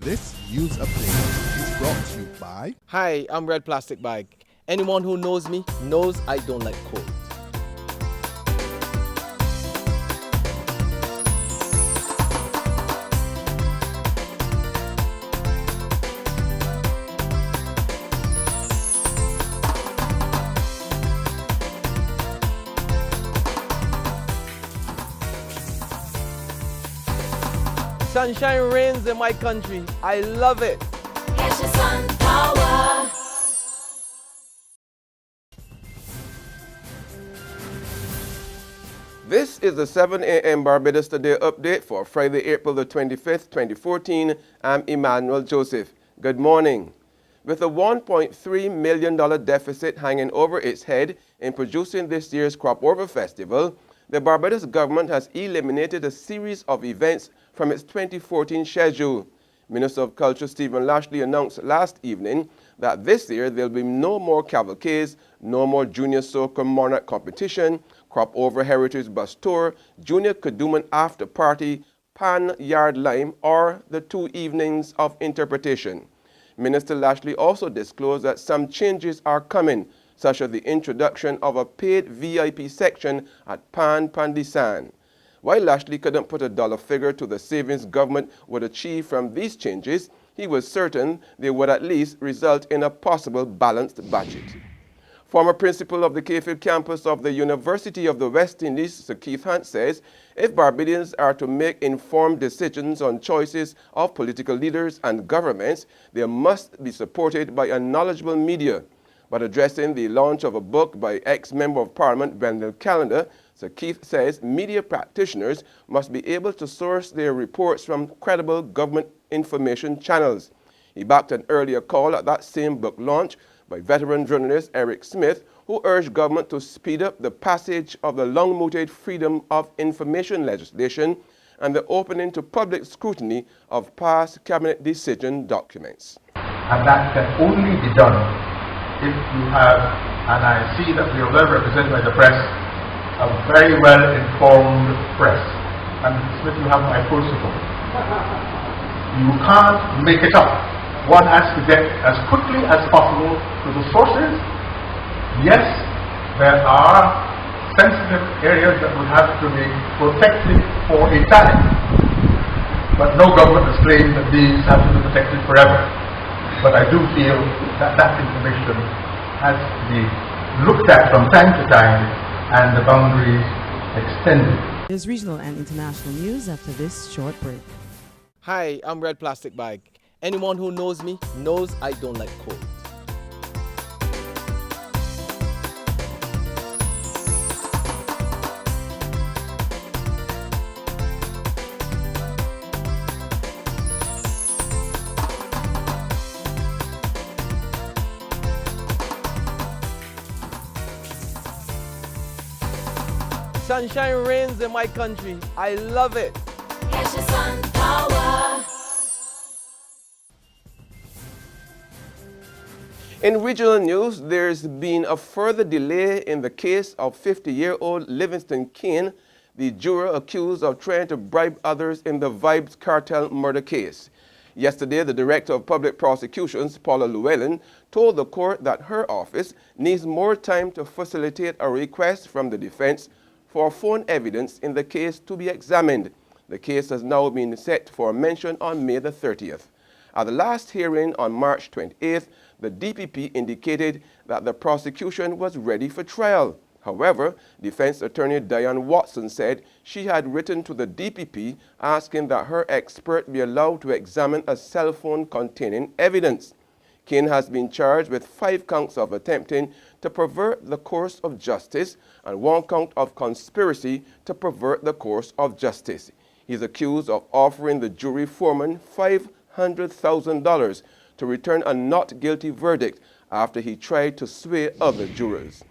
This news update is brought to you by... Hi, I'm Red Plastic Bag. Anyone who knows me knows I don't like cold. Sunshine reigns in my country. I love it. Get your sun power. This is the 7 a.m. Barbados Today update for Friday, April the 25th, 2014. I'm Emmanuel Joseph. Good morning. With a $1.3 million deficit hanging over its head in producing this year's Crop Over Festival, the Barbados government has eliminated a series of events from its 2014 schedule. Minister of Culture Stephen Lashley announced last evening that this year there will be no more cavalcades, no more Junior Soca Monarch competition, Crop Over Heritage Bus Tour, Junior Kadooman After Party, Pan Yard Lime, or the 2 evenings of interpretation. Minister Lashley also disclosed that some changes are coming, such as the introduction of a paid VIP section at Pan Pandisan. While Lashley couldn't put a dollar figure to the savings government would achieve from these changes, he was certain they would at least result in a possible balanced budget. Former principal of the Cayfield campus of the University of the West Indies, Sir Keith Hunt, says if Barbadians are to make informed decisions on choices of political leaders and governments, they must be supported by a knowledgeable media. But addressing the launch of a book by ex-Member of Parliament Wendell Callender, Sir Keith says media practitioners must be able to source their reports from credible government information channels. He backed an earlier call at that same book launch by veteran journalist Eric Smith, who urged government to speed up the passage of the long-mooted Freedom of Information legislation and the opening to public scrutiny of past cabinet decision documents. And that can only be done if you have, and I see that we are well represented by the press, a very well-informed press. And Smith, you have my full support. You can't make it up. One has to get as quickly as possible to the sources. Yes, there are sensitive areas that will have to be protected for a time. But no government has claimed that these have to be protected forever. But I do feel that that information has to be looked at from time to time and the boundaries extended. There's regional and international news after this short break. Hi, I'm Red Plastic Bag. Anyone who knows me knows I don't like cold. Sunshine reigns in my country. I love it. Get your sun power. In regional news, there's been a further delay in the case of 50-year-old Livingston Kane, the juror accused of trying to bribe others in the Vibes cartel murder case. Yesterday, the Director of Public Prosecutions, Paula Llewellyn, told the court that her office needs more time to facilitate a request from the defense for phone evidence in the case to be examined. The case has now been set for mention on May the 30th. At the last hearing on March 28th, the DPP indicated that the prosecution was ready for trial. However, defense attorney Diane Watson said she had written to the DPP asking that her expert be allowed to examine a cell phone containing evidence. Kane has been charged with 5 counts of attempting to pervert the course of justice and 1 count of conspiracy to pervert the course of justice. He is accused of offering the jury foreman $500,000 to return a not guilty verdict after he tried to sway other jurors.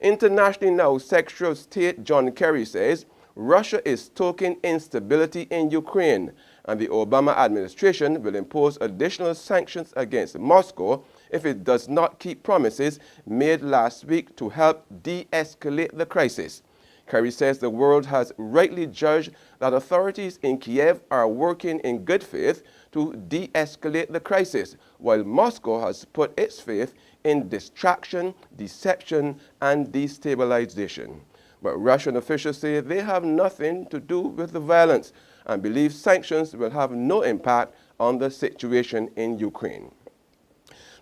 Internationally now, Secretary of State John Kerry says Russia is stoking instability in Ukraine, and the Obama administration will impose additional sanctions against Moscow if it does not keep promises made last week to help de-escalate the crisis. Kerry says the world has rightly judged that authorities in Kiev are working in good faith to de-escalate the crisis, while Moscow has put its faith in distraction, deception, and destabilization. But Russian officials say they have nothing to do with the violence and believe sanctions will have no impact on the situation in Ukraine.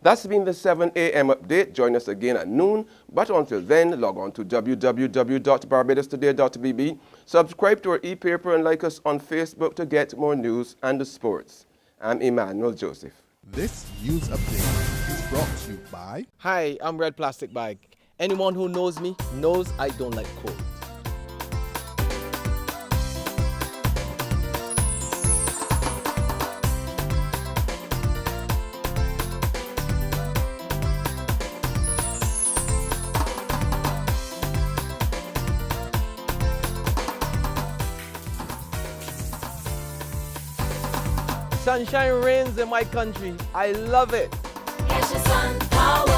That's been the 7 a.m. update. Join us again at noon. But until then, log on to www.barbadostoday.bb. Subscribe to our e-paper and like us on Facebook to get more news and the sports. I'm Emmanuel Joseph. This news update is brought to you by Hi, I'm Red Plastic Bag. Anyone who knows me knows I don't like cold. Sunshine reigns in my country. I love it. Get your sun power.